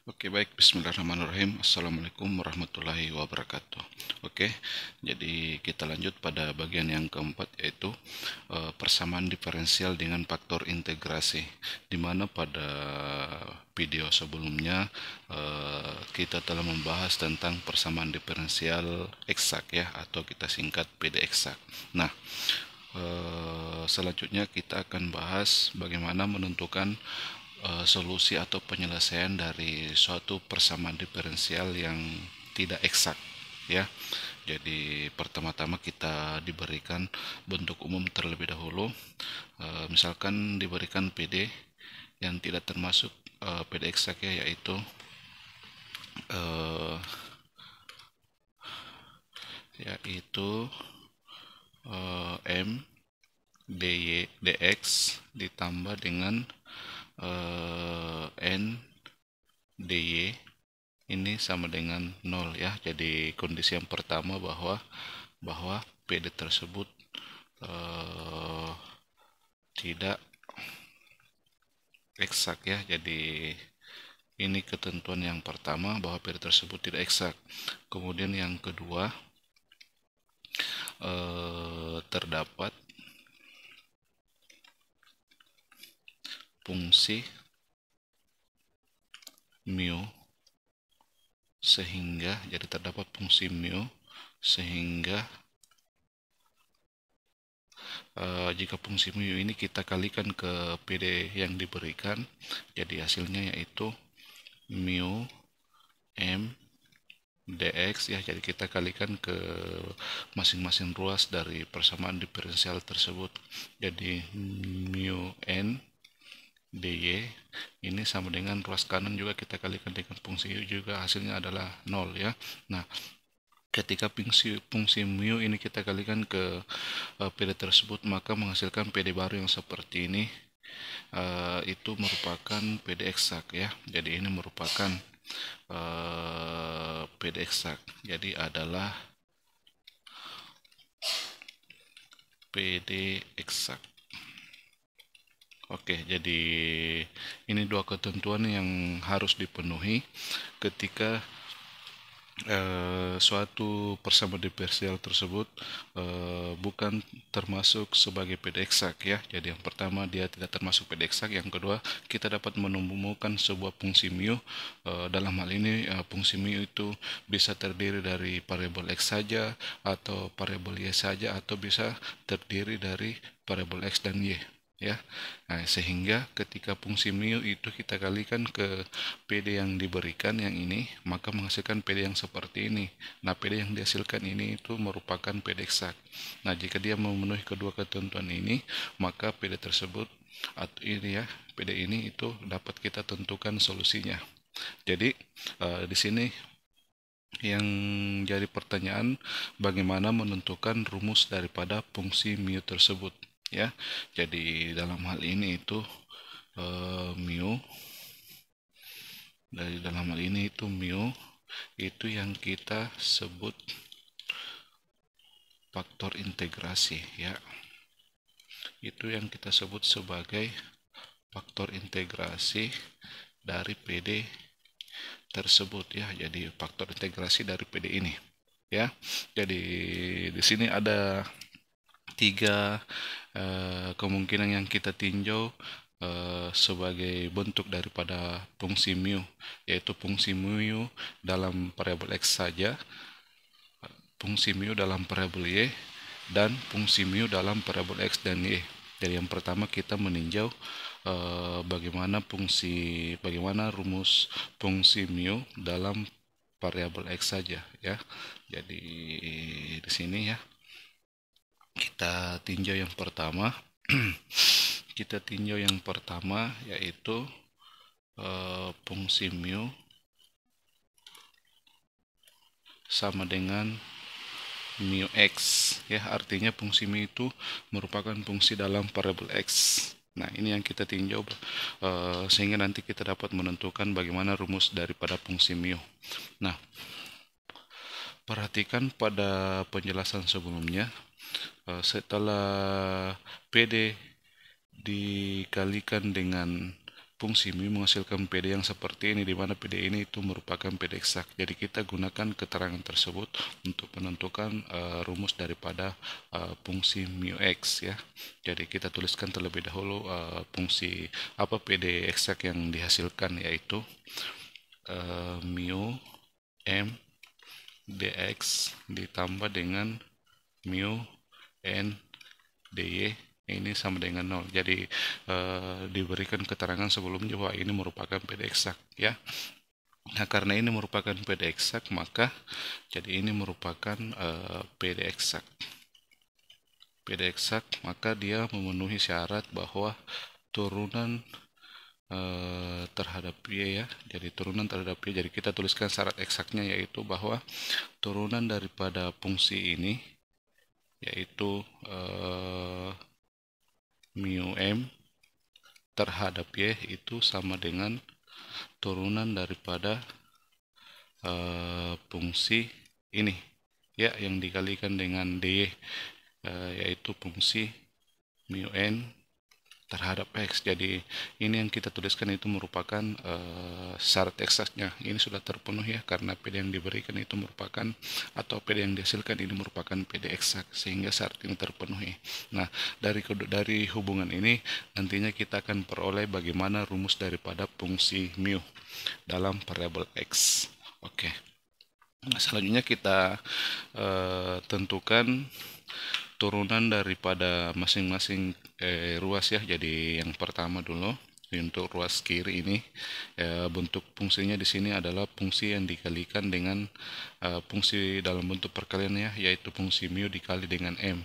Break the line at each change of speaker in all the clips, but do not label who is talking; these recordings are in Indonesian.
Oke, baik. Bismillahirrahmanirrahim. Assalamualaikum warahmatullahi wabarakatuh. Oke, jadi kita lanjut pada bagian yang keempat, yaitu persamaan diferensial dengan faktor integrasi, di mana pada video sebelumnya kita telah membahas tentang persamaan diferensial eksak ya, atau kita singkat PD eksak. Nah, selanjutnya kita akan bahas bagaimana menentukan solusi atau penyelesaian dari suatu persamaan diferensial yang tidak eksak ya. Jadi pertama-tama kita diberikan bentuk umum terlebih dahulu. Misalkan diberikan PD yang tidak termasuk PD eksak ya, yaitu eh, M dx ditambah dengan N dy ini sama dengan 0 ya. Jadi kondisi yang pertama bahwa PD tersebut tidak eksak ya. Jadi ini ketentuan yang pertama, bahwa PD tersebut tidak eksak. Kemudian yang kedua, terdapat fungsi mu sehingga jika fungsi mu ini kita kalikan ke PD yang diberikan, jadi hasilnya yaitu mu m dx ya. Jadi kita kalikan ke masing-masing ruas dari persamaan diferensial tersebut, jadi mu n dy ini sama dengan ruas kanan juga kita kalikan dengan fungsi u, juga hasilnya adalah 0 ya. Nah, ketika fungsi mu ini kita kalikan ke PD tersebut, maka menghasilkan PD baru yang seperti ini. Itu merupakan PD eksak ya. Jadi ini merupakan PD eksak. Jadi adalah PD eksak. Oke, jadi ini dua ketentuan yang harus dipenuhi ketika suatu persamaan diferensial tersebut bukan termasuk sebagai PD eksak ya. Jadi yang pertama, dia tidak termasuk PD eksak. Yang kedua, kita dapat menemukan sebuah fungsi mu. Dalam hal ini fungsi mu itu bisa terdiri dari variabel x saja, atau variabel y saja, atau bisa terdiri dari variabel x dan y ya. Nah, sehingga ketika fungsi mu itu kita kalikan ke PD yang diberikan yang ini, maka menghasilkan PD yang seperti ini. Nah, PD yang dihasilkan ini itu merupakan PD eksak. Nah, jika dia memenuhi kedua ketentuan ini, maka PD tersebut atau ini ya, PD ini itu dapat kita tentukan solusinya. Jadi di sini yang jadi pertanyaan, bagaimana menentukan rumus daripada fungsi mu tersebut ya. Jadi dalam hal ini itu mu itu yang kita sebut faktor integrasi ya. Itu yang kita sebut sebagai faktor integrasi dari PD tersebut ya. Jadi faktor integrasi dari PD ini ya. Jadi di sini ada tiga kemungkinan yang kita tinjau sebagai bentuk daripada fungsi mu, yaitu fungsi mu dalam variabel x saja, fungsi mu dalam variabel y, dan fungsi mu dalam variabel x dan y. Jadi yang pertama kita meninjau bagaimana rumus fungsi mu dalam variabel x saja ya. Jadi di sini ya, kita tinjau yang pertama. Yaitu fungsi mu sama dengan mu x ya. Artinya fungsi mu itu merupakan fungsi dalam variabel x. Nah, ini yang kita tinjau sehingga nanti kita dapat menentukan bagaimana rumus daripada fungsi mu. Nah, perhatikan pada penjelasan sebelumnya, setelah PD dikalikan dengan fungsi mu menghasilkan PD yang seperti ini, di mana PD ini itu merupakan PD eksak. Jadi kita gunakan keterangan tersebut untuk menentukan rumus daripada fungsi mu x ya. Jadi kita tuliskan terlebih dahulu fungsi apa PD eksak yang dihasilkan, yaitu mu m dx ditambah dengan mu n dy ini sama dengan 0. Jadi diberikan keterangan sebelumnya bahwa ini merupakan PD eksak ya. Nah, karena ini merupakan PD eksak, maka jadi ini merupakan PD eksak. PD eksak, maka dia memenuhi syarat bahwa turunan terhadap Y ya. Jadi turunan terhadap Y. Jadi kita tuliskan syarat eksaknya, yaitu bahwa turunan daripada fungsi ini yaitu mu m terhadap Y itu sama dengan turunan daripada fungsi ini ya, yang dikalikan dengan dy, yaitu fungsi mu n terhadap x. Jadi ini yang kita tuliskan itu merupakan syarat eksaknya. Ini sudah terpenuhi ya, karena PD yang diberikan itu merupakan, atau PD yang dihasilkan ini merupakan PD eksak, sehingga syarat ini terpenuhi. Nah, dari hubungan ini nantinya kita akan peroleh bagaimana rumus daripada fungsi mu dalam variabel x. Oke. Nah, selanjutnya kita tentukan turunan daripada masing-masing ruas ya. Jadi yang pertama dulu untuk ruas kiri ini, bentuk fungsinya di sini adalah fungsi yang dikalikan dengan fungsi dalam bentuk perkalian ya, yaitu fungsi mu dikali dengan m,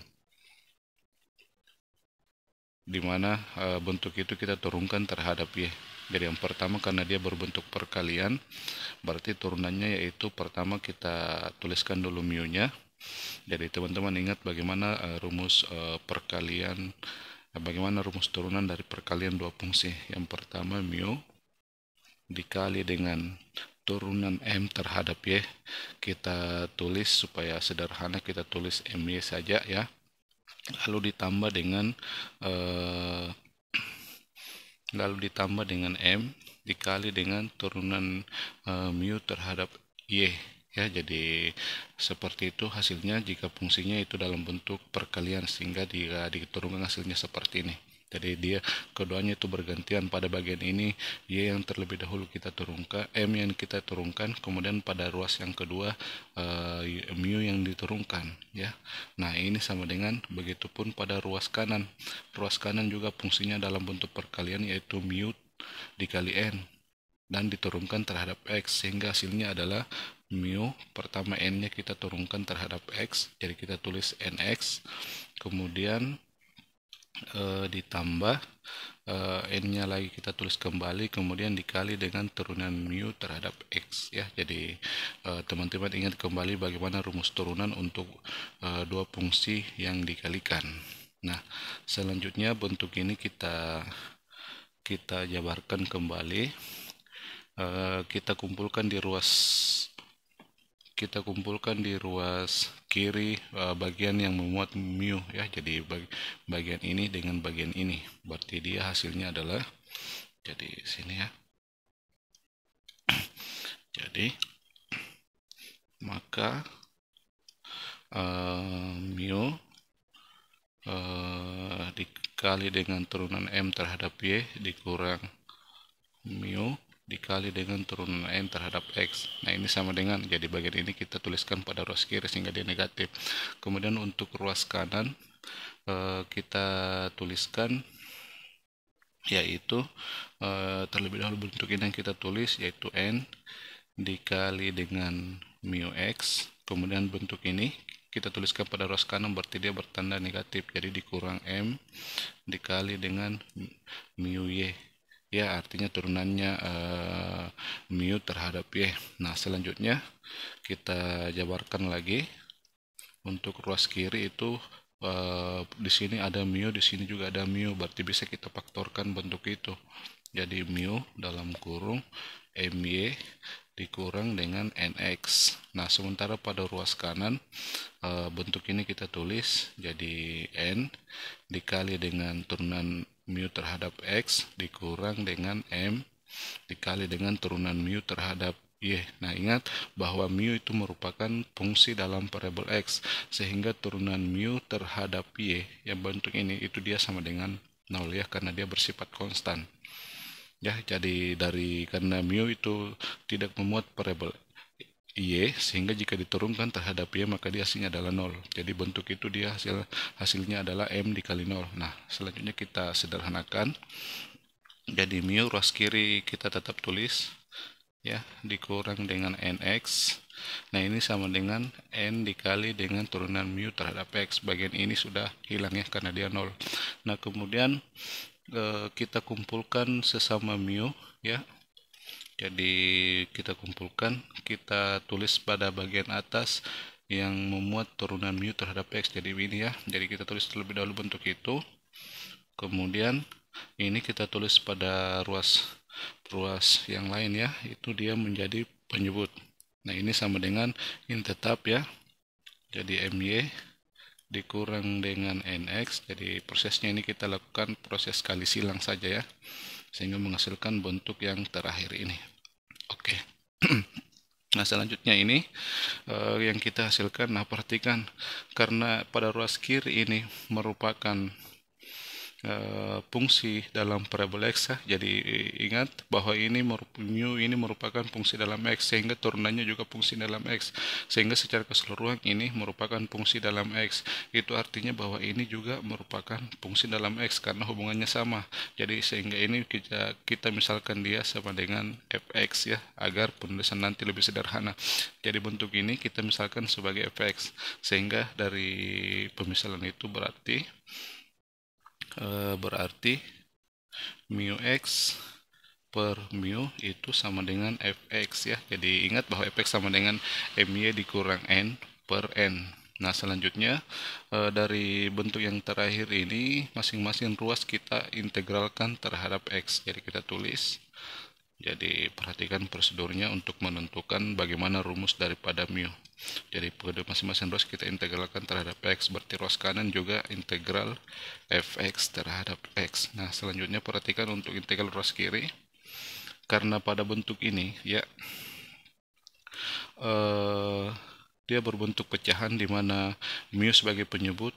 dimana bentuk itu kita turunkan terhadap y. Jadi yang pertama, karena dia berbentuk perkalian, berarti turunannya yaitu pertama kita tuliskan dulu mu nya. Jadi teman-teman ingat bagaimana rumus perkalian, bagaimana rumus turunan dari perkalian dua fungsi. Yang pertama mu dikali dengan turunan m terhadap y. Kita tulis supaya sederhana, kita tulis my saja ya. Lalu ditambah dengan m dikali dengan turunan mu terhadap y ya. Jadi seperti itu hasilnya jika fungsinya itu dalam bentuk perkalian, sehingga dia diturunkan hasilnya seperti ini. Jadi dia keduanya itu bergantian. Pada bagian ini y yang terlebih dahulu kita turunkan, m yang kita turunkan, kemudian pada ruas yang kedua mu yang diturunkan ya. Nah, ini sama dengan begitupun pada ruas kanan. Ruas kanan juga fungsinya dalam bentuk perkalian, yaitu mu dikali n dan diturunkan terhadap x, sehingga hasilnya adalah mu pertama n nya kita turunkan terhadap x, jadi kita tulis nx, kemudian ditambah n nya lagi kita tulis kembali, kemudian dikali dengan turunan mu terhadap x ya. Jadi teman-teman ingat kembali bagaimana rumus turunan untuk dua fungsi yang dikalikan. Nah, selanjutnya bentuk ini kita jabarkan kembali. Kita kumpulkan di ruas kiri bagian yang memuat mu ya. Jadi bagian ini dengan bagian ini, berarti dia hasilnya adalah, jadi sini ya. Jadi maka mu dikali dengan turunan m terhadap y dikurang mu dikali dengan turunan n terhadap x. Nah, ini sama dengan, jadi bagian ini kita tuliskan pada ruas kiri sehingga dia negatif. Kemudian untuk ruas kanan kita tuliskan, yaitu terlebih dahulu bentuk ini yang kita tulis, yaitu n dikali dengan mu x. Kemudian bentuk ini kita tuliskan pada ruas kanan, berarti dia bertanda negatif, jadi dikurang m dikali dengan mu y ya, artinya turunannya mu terhadap y. Nah, selanjutnya kita jabarkan lagi untuk ruas kiri itu, di sini ada mu, di sini juga ada mu, berarti bisa kita faktorkan bentuk itu. Jadi mu dalam kurung my dikurang dengan nx. Nah, sementara pada ruas kanan bentuk ini kita tulis jadi n dikali dengan turunan mu terhadap X dikurang dengan M dikali dengan turunan mu terhadap Y. Nah, ingat bahwa mu itu merupakan fungsi dalam variabel X, sehingga turunan mu terhadap Y yang bentuk ini itu dia sama dengan 0 ya, karena dia bersifat konstan. Ya, jadi karena mu itu tidak memuat variabel Y, sehingga jika diturunkan terhadap Y maka dia hasilnya adalah 0. Jadi bentuk itu dia hasilnya adalah M dikali 0. Nah, selanjutnya kita sederhanakan. Jadi mu ruas kiri kita tetap tulis ya, dikurang dengan nx. Nah, ini sama dengan n dikali dengan turunan mu terhadap x. Bagian ini sudah hilang ya, karena dia 0. Nah, kemudian kita kumpulkan sesama mu ya. Jadi kita kumpulkan, kita tulis pada bagian atas yang memuat turunan mu terhadap x. Jadi ini ya, jadi kita tulis terlebih dahulu bentuk itu. Kemudian ini kita tulis pada ruas yang lain ya, itu dia menjadi penyebut. Nah, ini sama dengan ini tetap ya, jadi my dikurang dengan nx. Jadi prosesnya ini kita lakukan proses kali silang saja ya, sehingga menghasilkan bentuk yang terakhir ini. Oke. Nah, selanjutnya ini yang kita hasilkan. Nah, perhatikan, karena pada ruas kiri ini merupakan fungsi dalam variabel x ya. Jadi ingat bahwa mu ini merupakan fungsi dalam x, sehingga turunannya juga fungsi dalam x, sehingga secara keseluruhan ini merupakan fungsi dalam x. Itu artinya bahwa ini juga merupakan fungsi dalam x karena hubungannya sama. Jadi sehingga ini kita misalkan dia sama dengan fx ya, agar penulisan nanti lebih sederhana. Jadi bentuk ini kita misalkan sebagai fx, sehingga dari pemisalan itu berarti mu x per mu itu sama dengan fx ya. Jadi ingat bahwa fx sama dengan my dikurang n per n. Nah, selanjutnya dari bentuk yang terakhir ini masing-masing ruas kita integralkan terhadap x. Jadi kita tulis. Jadi perhatikan prosedurnya untuk menentukan bagaimana rumus daripada mu. Jadi pada masing-masing ruas kita integralkan terhadap x, berarti ruas kanan juga integral fx terhadap x. Nah, selanjutnya perhatikan untuk integral ruas kiri. Karena pada bentuk ini ya dia berbentuk pecahan di mana mu sebagai penyebut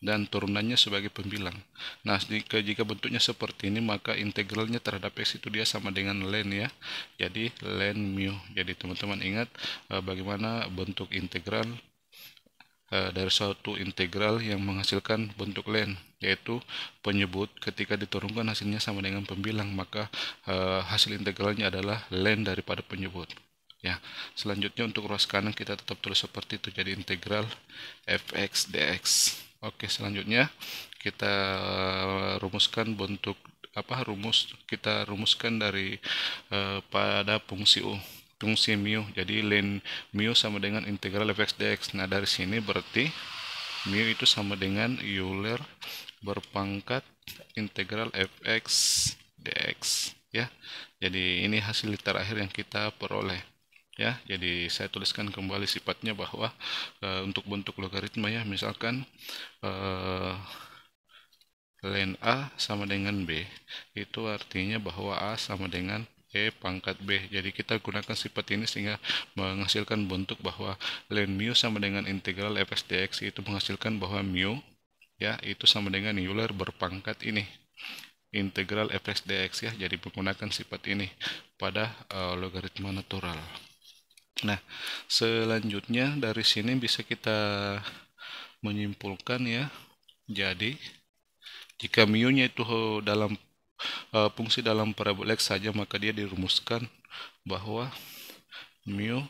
dan turunannya sebagai pembilang. Nah, jika bentuknya seperti ini, maka integralnya terhadap x itu dia sama dengan ln ya. Jadi ln mu. Jadi teman-teman ingat bagaimana bentuk integral dari suatu integral yang menghasilkan bentuk ln, yaitu penyebut ketika diturunkan hasilnya sama dengan pembilang, maka hasil integralnya adalah ln daripada penyebut. Ya, selanjutnya untuk ruas kanan kita tetap tulis seperti itu, jadi integral fx dx. Oke, selanjutnya kita rumuskan bentuk kita rumuskan dari pada fungsi mu. Jadi ln mu sama dengan integral fx dx. Nah, dari sini berarti mu itu sama dengan Euler berpangkat integral fx dx ya. Jadi ini hasil terakhir yang kita peroleh ya. Jadi saya tuliskan kembali sifatnya bahwa untuk bentuk logaritma ya, misalkan ln A sama dengan B, itu artinya bahwa A sama dengan E pangkat B. Jadi kita gunakan sifat ini sehingga menghasilkan bentuk bahwa ln mu sama dengan integral fx dx, itu menghasilkan bahwa mu ya itu sama dengan Euler berpangkat ini integral fx dx ya. Jadi menggunakan sifat ini pada logaritma natural. Nah, selanjutnya dari sini bisa kita menyimpulkan ya. Jadi jika mu-nya itu dalam fungsi dalam parabol x saja, maka dia dirumuskan bahwa mu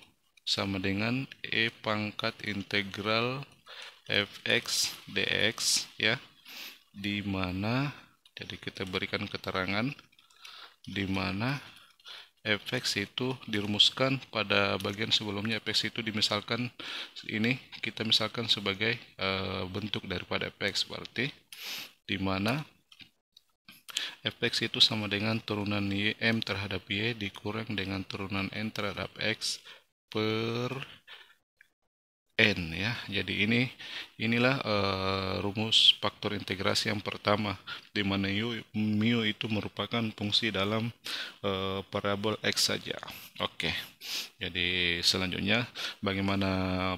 sama dengan e pangkat integral fx dx ya, di mana jadi kita berikan keterangan di mana fx itu dirumuskan pada bagian sebelumnya. Fx itu dimisalkan ini kita misalkan sebagai bentuk daripada fx, berarti di mana fx itu sama dengan turunan m terhadap y dikurang dengan turunan n terhadap x per N ya. Jadi inilah rumus faktor integrasi yang pertama, di mana mu itu merupakan fungsi dalam variabel x saja. Oke. Jadi selanjutnya bagaimana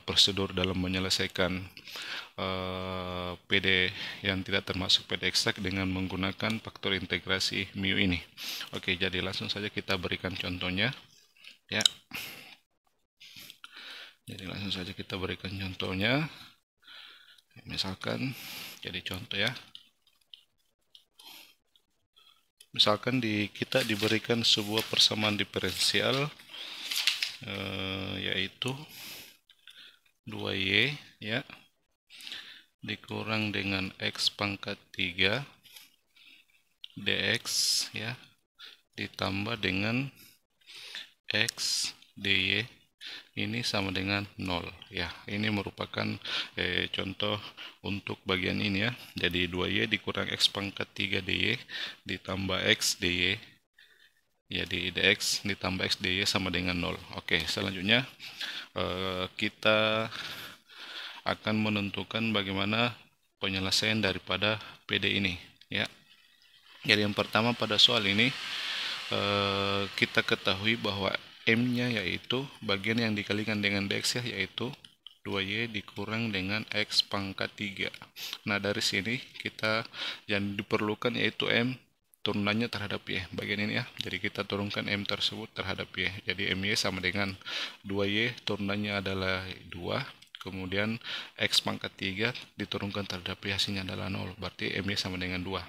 prosedur dalam menyelesaikan PD yang tidak termasuk PD eksak dengan menggunakan faktor integrasi mu ini. Oke, jadi langsung saja kita berikan contohnya ya. Jadi langsung saja kita berikan contohnya. Misalkan, jadi contoh ya. Misalkan kita diberikan sebuah persamaan diferensial yaitu 2y ya dikurang dengan x pangkat 3 dx ya ditambah dengan x dy ini sama dengan 0 ya. Ini merupakan contoh untuk bagian ini ya. Jadi 2y dikurang x pangkat 3 dy ditambah x dy, jadi dx ditambah x dy sama dengan 0. Oke, selanjutnya kita akan menentukan bagaimana penyelesaian daripada PD ini ya. Jadi yang pertama pada soal ini kita ketahui bahwa M-nya yaitu bagian yang dikalikan dengan dx ya, yaitu 2y dikurang dengan x pangkat 3. Nah, dari sini kita yang diperlukan yaitu M turunannya terhadap y, bagian ini ya. Jadi kita turunkan M tersebut terhadap y. Jadi MY sama dengan 2y, turunannya adalah 2. Kemudian x pangkat 3 diturunkan terhadap y, hasilnya adalah 0. Berarti MY sama dengan 2.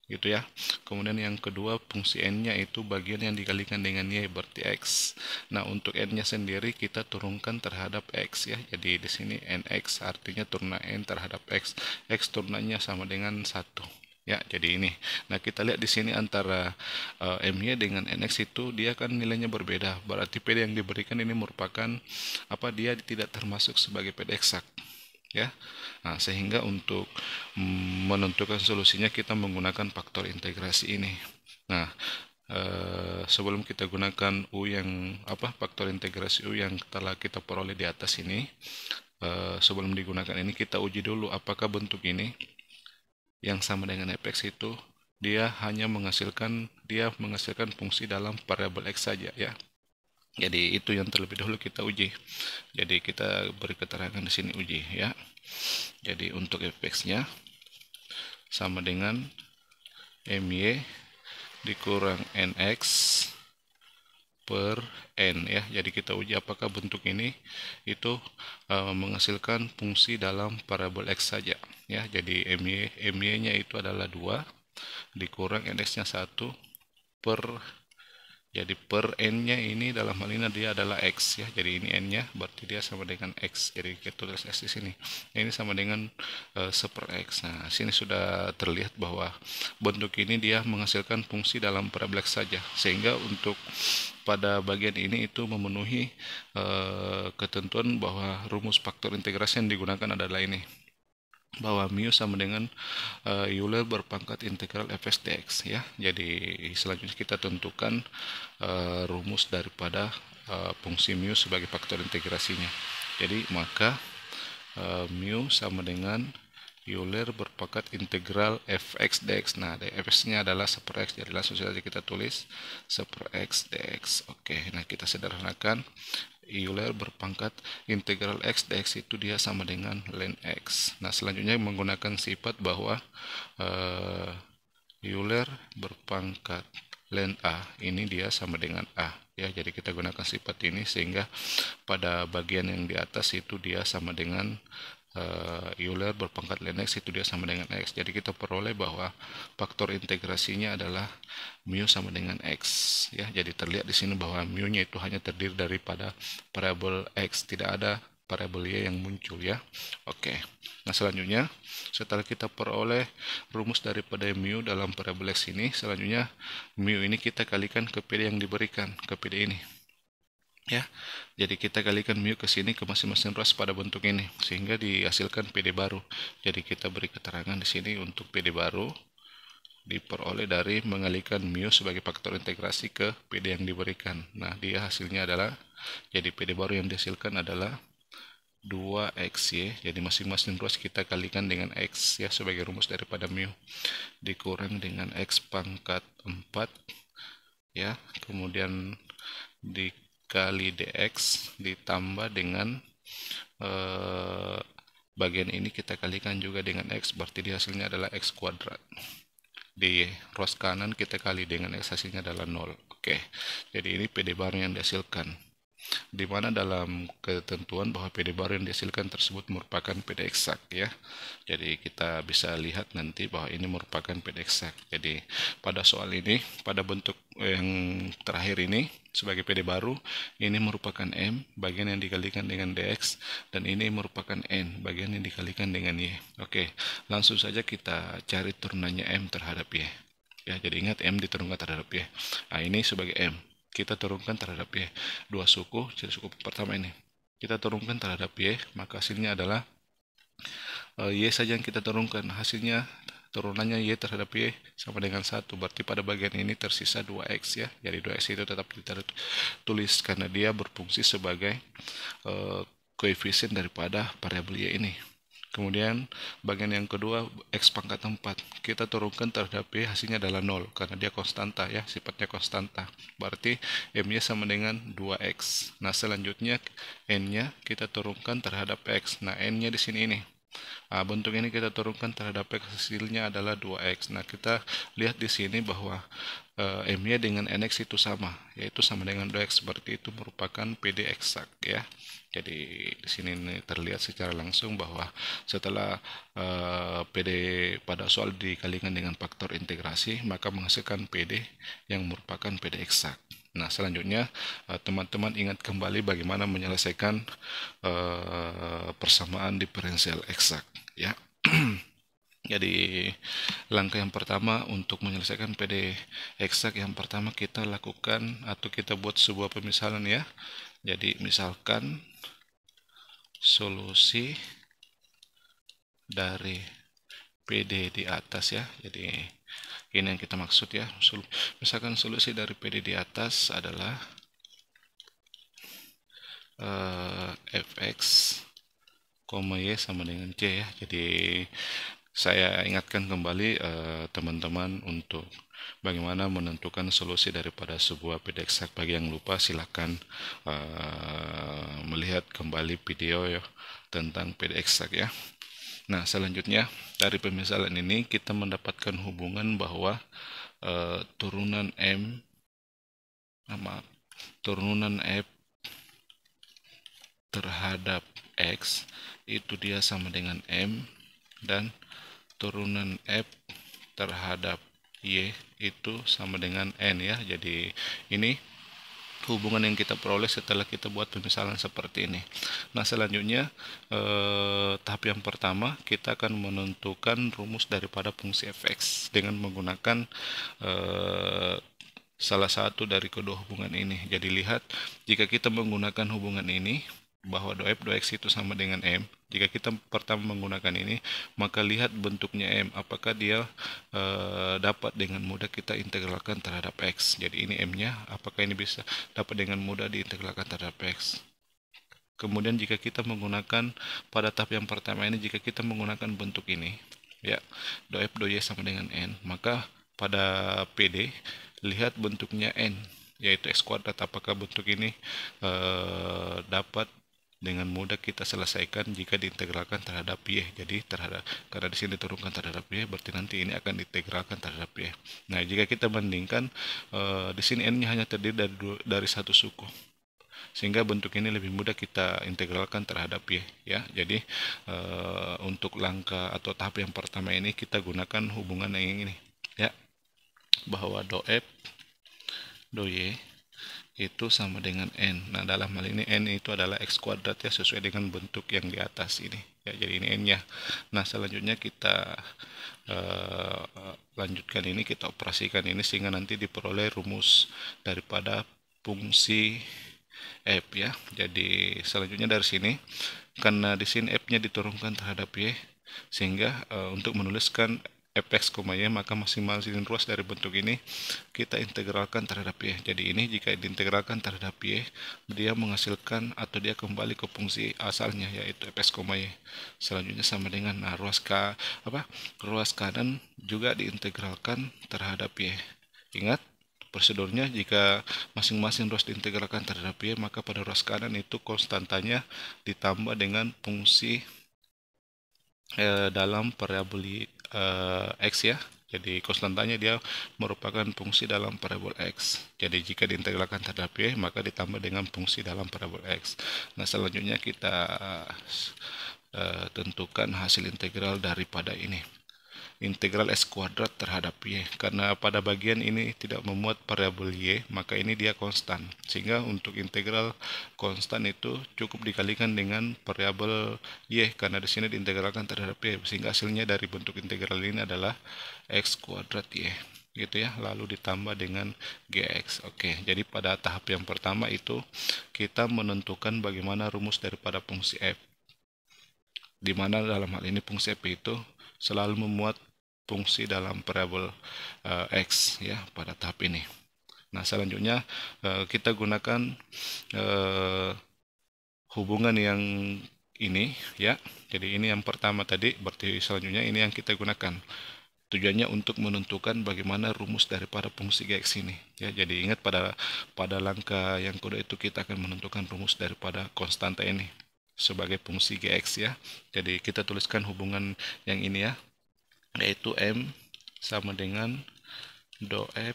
Gitu ya. Kemudian yang kedua, fungsi n-nya itu bagian yang dikalikan dengan y, berarti x. Nah, untuk n-nya sendiri kita turunkan terhadap x ya. Jadi di sini nx artinya turunan n terhadap x. X turunannya sama dengan 1. Ya, jadi ini. Nah, kita lihat di sini antara my dengan nx itu dia kan nilainya berbeda. Berarti PD yang diberikan ini merupakan dia tidak termasuk sebagai PD eksak. Ya. Nah, sehingga untuk menentukan solusinya kita menggunakan faktor integrasi ini. Nah, sebelum kita gunakan faktor integrasi U yang telah kita peroleh di atas ini, sebelum digunakan ini kita uji dulu apakah bentuk ini yang sama dengan fx itu dia menghasilkan fungsi dalam variabel x saja ya. Jadi itu yang terlebih dahulu kita uji. Jadi kita beri keterangan di sini uji ya. Jadi untuk fx-nya sama dengan my dikurang nx per n ya. Jadi kita uji apakah bentuk ini itu menghasilkan fungsi dalam variabel x saja ya. Jadi my-nya itu adalah 2 dikurang nx-nya 1 per, jadi per n-nya ini dalam hal ini dia adalah x ya. Jadi ini n-nya berarti dia sama dengan x. Jadi kita tulis x di sini. Ini sama dengan 1/x. Nah, sini sudah terlihat bahwa bentuk ini dia menghasilkan fungsi dalam variabel x saja. Sehingga untuk pada bagian ini itu memenuhi ketentuan bahwa rumus faktor integrasi yang digunakan adalah ini, bahwa mu sama dengan Euler berpangkat integral fx dx ya. Jadi selanjutnya kita tentukan rumus daripada fungsi mu sebagai faktor integrasinya. Jadi maka mu sama dengan Euler berpangkat integral fx dx. Nah, fx-nya adalah 1/x. Jadi langsung saja kita tulis 1/x dx. Oke, nah kita sederhanakan. Euler berpangkat integral x dx itu dia sama dengan ln x. Nah, selanjutnya menggunakan sifat bahwa Euler berpangkat ln a ini dia sama dengan a ya. Jadi kita gunakan sifat ini sehingga pada bagian yang di atas itu dia sama dengan Euler berpangkat ln x itu dia sama dengan x. Jadi kita peroleh bahwa faktor integrasinya adalah mu sama dengan x ya. Jadi terlihat di sini bahwa mu-nya itu hanya terdiri daripada variabel x, tidak ada variabel y yang muncul ya. Oke. Nah, selanjutnya setelah kita peroleh rumus daripada mu dalam variabel x ini, selanjutnya mu ini kita kalikan ke PD yang diberikan, ke PD ini. Ya, jadi kita kalikan mu ke sini ke masing-masing ruas pada bentuk ini sehingga dihasilkan PD baru. Jadi kita beri keterangan di sini untuk PD baru diperoleh dari mengalikan mu sebagai faktor integrasi ke PD yang diberikan. Nah, dia hasilnya adalah, jadi PD baru yang dihasilkan adalah 2xy, jadi masing-masing ruas kita kalikan dengan x ya sebagai rumus daripada mu, dikurang dengan x pangkat 4 ya, kemudian dikali dx ditambah dengan bagian ini kita kalikan juga dengan x, berarti di hasilnya adalah x kuadrat. Di ruas kanan kita kali dengan x, hasilnya adalah 0. Oke, jadi ini PD baru yang dihasilkan, di mana dalam ketentuan bahwa PD baru yang dihasilkan tersebut merupakan PD eksak ya. Jadi kita bisa lihat nanti bahwa ini merupakan PD eksak. Jadi pada soal ini, pada bentuk yang terakhir ini sebagai PD baru, ini merupakan M bagian yang dikalikan dengan dx, dan ini merupakan N bagian yang dikalikan dengan Y. Oke, langsung saja kita cari turunannya M terhadap Y ya. Jadi ingat M diturunkan terhadap Y. Nah, ini sebagai M kita turunkan terhadap Y, dua suku, jadi suku pertama ini kita turunkan terhadap Y, maka hasilnya adalah Y saja yang kita turunkan, hasilnya turunannya Y terhadap Y sama dengan 1, berarti pada bagian ini tersisa 2x ya. Jadi 2x itu tetap ditulis karena dia berfungsi sebagai koefisien daripada variabel Y ini. Kemudian bagian yang kedua, x pangkat 4 kita turunkan terhadap Y, hasilnya adalah 0 karena dia konstanta ya, sifatnya konstanta, berarti M nya sama dengan 2x. Nah selanjutnya N nya kita turunkan terhadap x, nah N nya di sini ini. Nah, bentuk ini kita turunkan terhadap x, hasilnya adalah 2x. Nah kita lihat di sini bahwa M nya dengan NX itu sama, yaitu sama dengan 2x, berarti itu merupakan PD eksak ya. Jadi di sini terlihat secara langsung bahwa setelah PD pada soal dikalikan dengan faktor integrasi, maka menghasilkan PD yang merupakan PD eksak. Nah selanjutnya teman-teman ingat kembali bagaimana menyelesaikan persamaan diferensial eksak ya. Jadi langkah yang pertama untuk menyelesaikan PD eksak, yang pertama kita lakukan atau kita buat sebuah pemisalan ya. Jadi misalkan solusi dari PD di atas ya. Jadi ini yang kita maksud ya. Misalkan solusi dari PD di atas adalah fx, y sama dengan c ya. Jadi saya ingatkan kembali teman-teman untuk bagaimana menentukan solusi daripada sebuah PD eksak. Bagi yang lupa silakan melihat kembali video ya tentang PD eksak ya. Nah selanjutnya dari pemisalan ini kita mendapatkan hubungan bahwa turunan F terhadap X itu dia sama dengan M, dan turunan F terhadap Y itu sama dengan N ya. Jadi ini hubungan yang kita peroleh setelah kita buat pemisalan seperti ini. Nah selanjutnya tahap yang pertama kita akan menentukan rumus daripada fungsi fx dengan menggunakan salah satu dari kedua hubungan ini. Jadi lihat, jika kita menggunakan hubungan ini bahwa dou F dou X itu sama dengan M, jika kita pertama menggunakan ini, maka lihat bentuknya M, apakah dia dapat dengan mudah kita integralkan terhadap X. Jadi ini M nya, apakah ini bisa dapat dengan mudah diintegralkan terhadap X. Kemudian jika kita menggunakan pada tahap yang pertama ini, jika kita menggunakan bentuk ini ya, dou F dou Y sama dengan N, maka pada PD lihat bentuknya N, yaitu X kuadrat, apakah bentuk ini dapat dengan mudah kita selesaikan jika diintegralkan terhadap Y. Jadi karena di sini diturunkan terhadap Y, berarti nanti ini akan diintegralkan terhadap Y. Nah jika kita bandingkan di sini N nya hanya terdiri dari satu suku, sehingga bentuk ini lebih mudah kita integralkan terhadap Y ya. Jadi untuk langkah atau tahap yang pertama ini kita gunakan hubungan yang ini ya, bahwa dou F dou Y itu sama dengan N. Nah dalam hal ini N itu adalah X kuadrat ya, sesuai dengan bentuk yang di atas ini ya. Jadi ini N nya. Nah selanjutnya kita lanjutkan ini, kita operasikan ini sehingga nanti diperoleh rumus daripada fungsi F ya. Jadi selanjutnya dari sini, karena di sini F nya diturunkan terhadap Y, sehingga untuk menuliskan fx, y, maka masing-masing ruas dari bentuk ini kita integralkan terhadap y. Jadi ini jika diintegralkan terhadap y, dia menghasilkan atau dia kembali ke fungsi asalnya, yaitu fx, y. Selanjutnya sama dengan ruas kanan juga diintegralkan terhadap y. Ingat prosedurnya, jika masing-masing ruas diintegralkan terhadap y, maka pada ruas kanan itu konstantanya ditambah dengan fungsi dalam variabel x ya. Jadi konstantanya dia merupakan fungsi dalam variabel x. Jadi jika diintegralkan terhadap y, maka ditambah dengan fungsi dalam variabel x. Nah, selanjutnya kita tentukan hasil integral daripada ini. Integral x kuadrat terhadap y. Karena pada bagian ini tidak memuat variabel y, maka ini dia konstan. Sehingga untuk integral konstan itu cukup dikalikan dengan variabel y, karena di sini diintegralkan terhadap y, sehingga hasilnya dari bentuk integral ini adalah x kuadrat y, gitu ya, lalu ditambah dengan gx. Oke, jadi pada tahap yang pertama itu kita menentukan bagaimana rumus daripada fungsi f, di mana dalam hal ini fungsi f itu selalu memuat fungsi dalam variabel x ya pada tahap ini. Nah, selanjutnya kita gunakan hubungan yang ini ya. Jadi ini yang pertama tadi, berarti selanjutnya ini yang kita gunakan. Tujuannya untuk menentukan bagaimana rumus daripada fungsi gx ini ya. Jadi ingat pada langkah yang kedua itu kita akan menentukan rumus daripada konstanta ini sebagai fungsi gx ya. Jadi kita tuliskan hubungan yang ini ya, yaitu m sama dengan do f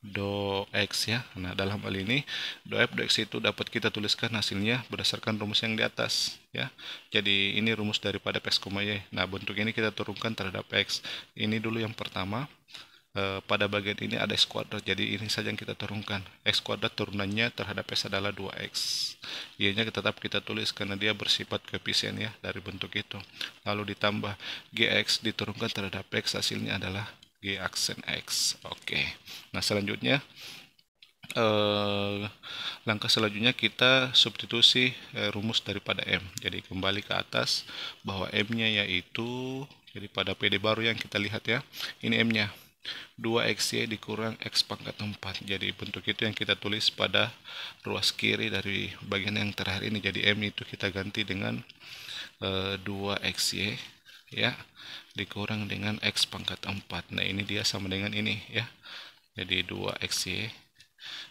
do x ya. Nah, dalam hal ini do f do x itu dapat kita tuliskan hasilnya berdasarkan rumus yang di atas ya. Jadi ini rumus daripada x, y. Nah, bentuk ini kita turunkan terhadap x. Ini dulu yang pertama. Pada bagian ini ada x kuadrat, jadi ini saja yang kita turunkan. X kuadrat turunannya terhadap x adalah 2x. Y-nya tetap kita tulis karena dia bersifat koefisien ya dari bentuk itu. Lalu ditambah gx diturunkan terhadap x, hasilnya adalah g aksen x. Oke. Nah, selanjutnya langkah selanjutnya kita substitusi rumus daripada m. Jadi kembali ke atas bahwa m-nya yaitu, jadi pada PD baru yang kita lihat ya, ini m-nya 2xy dikurang x pangkat 4. Jadi bentuk itu yang kita tulis pada ruas kiri dari bagian yang terakhir ini. Jadi m itu kita ganti dengan 2xy ya dikurang dengan x pangkat 4. Nah, ini dia sama dengan ini ya. Jadi 2xy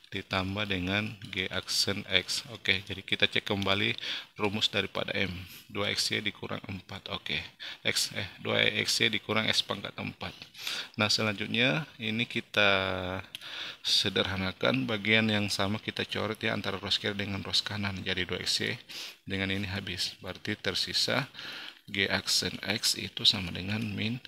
ditambah dengan g aksen x. Oke, jadi kita cek kembali rumus daripada m. 2xy dikurang 4. Oke. 2xy dikurang x pangkat 4. Nah, selanjutnya ini kita sederhanakan bagian yang sama, kita coret ya antara ruas kiri dengan ruas kanan. Jadi 2xy dengan ini habis. Berarti tersisa g aksen x itu sama dengan min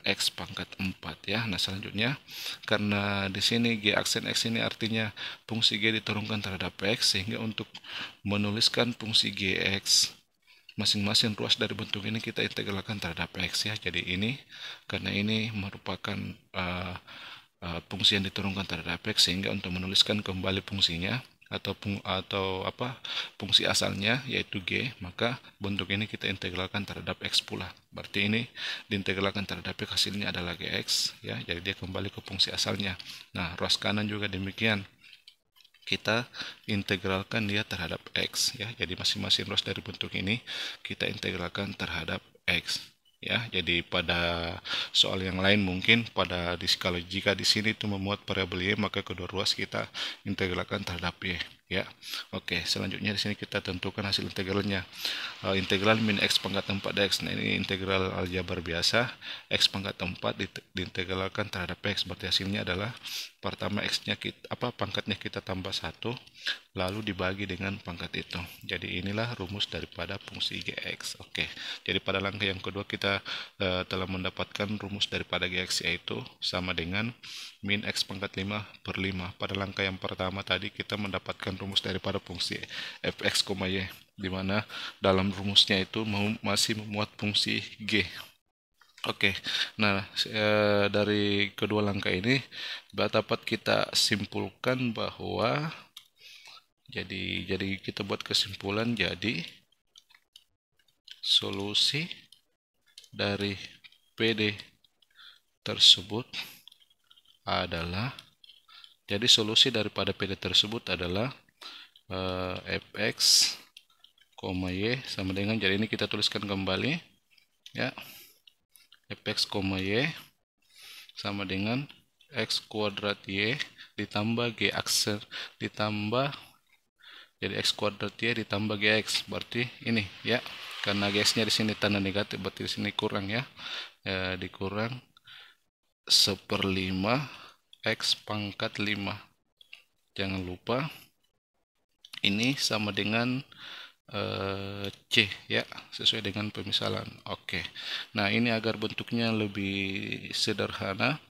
x pangkat 4 ya. Nah, selanjutnya karena di sini g aksen x ini artinya fungsi g diturunkan terhadap x, sehingga untuk menuliskan fungsi gx masing-masing ruas dari bentuk ini kita integralkan terhadap x ya. Jadi ini karena ini merupakan fungsi yang diturunkan terhadap x, sehingga untuk menuliskan kembali fungsinya atau fungsi asalnya yaitu g, maka bentuk ini kita integralkan terhadap x pula. Berarti ini diintegralkan terhadap x, hasilnya adalah gx ya. Jadi dia kembali ke fungsi asalnya. Nah, ruas kanan juga demikian, kita integralkan dia terhadap x ya. Jadi masing-masing ruas dari bentuk ini kita integralkan terhadap x ya. Jadi pada soal yang lain mungkin kalau jika di sini itu memuat variabel y, maka kedua ruas kita integralkan terhadap y ya. Oke, selanjutnya di sini kita tentukan hasil integralnya. Integral min x pangkat 4x. Nah, ini integral aljabar biasa. X pangkat 4 diintegralkan terhadap x, berarti hasilnya adalah pertama x-nya pangkatnya kita tambah 1, lalu dibagi dengan pangkat itu. Jadi inilah rumus daripada fungsi gx. Oke. Jadi pada langkah yang kedua kita telah mendapatkan rumus daripada gx, yaitu sama dengan min x pangkat 5/5. Pada langkah yang pertama tadi kita mendapatkan rumus daripada fungsi fx, y, di mana dalam rumusnya itu masih memuat fungsi g. Oke, nah dari kedua langkah ini dapat kita simpulkan bahwa jadi kita buat kesimpulan, jadi solusi dari PD tersebut adalah, jadi solusi daripada PD tersebut adalah fx, y sama dengan, jadi ini kita tuliskan kembali ya, fx, y sama dengan x kuadrat y ditambah g aksen ditambah, jadi x kuadrat y ditambah gx, berarti ini ya, karena gx-nya di sini tanda negatif, berarti di sini kurang ya, dikurang 1/5 x pangkat 5. Jangan lupa ini sama dengan C ya, sesuai dengan pemisalan. Oke. Nah, ini agar bentuknya lebih sederhana,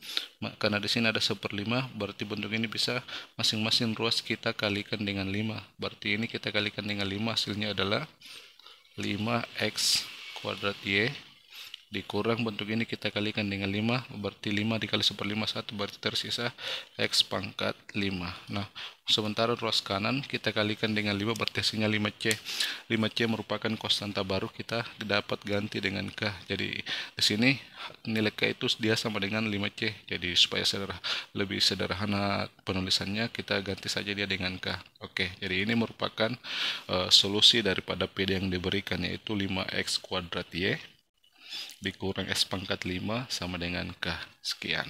karena di sini ada 1/5, berarti bentuk ini bisa masing-masing ruas kita kalikan dengan 5. Berarti ini kita kalikan dengan 5, hasilnya adalah 5x kuadrat y dikurang bentuk ini kita kalikan dengan 5, berarti 5 dikali 1/5 1, berarti tersisa x pangkat 5. Nah, sementara ruas kanan kita kalikan dengan 5, berarti hasilnya 5c. 5c merupakan konstanta baru, kita dapat ganti dengan k. Jadi di sini nilai k itu dia sama dengan 5c. Jadi supaya lebih sederhana penulisannya, kita ganti saja dia dengan k. Oke, jadi ini merupakan solusi daripada PD yang diberikan, yaitu 5x kuadrat y dikurang x pangkat 5 sama dengan k. Sekian.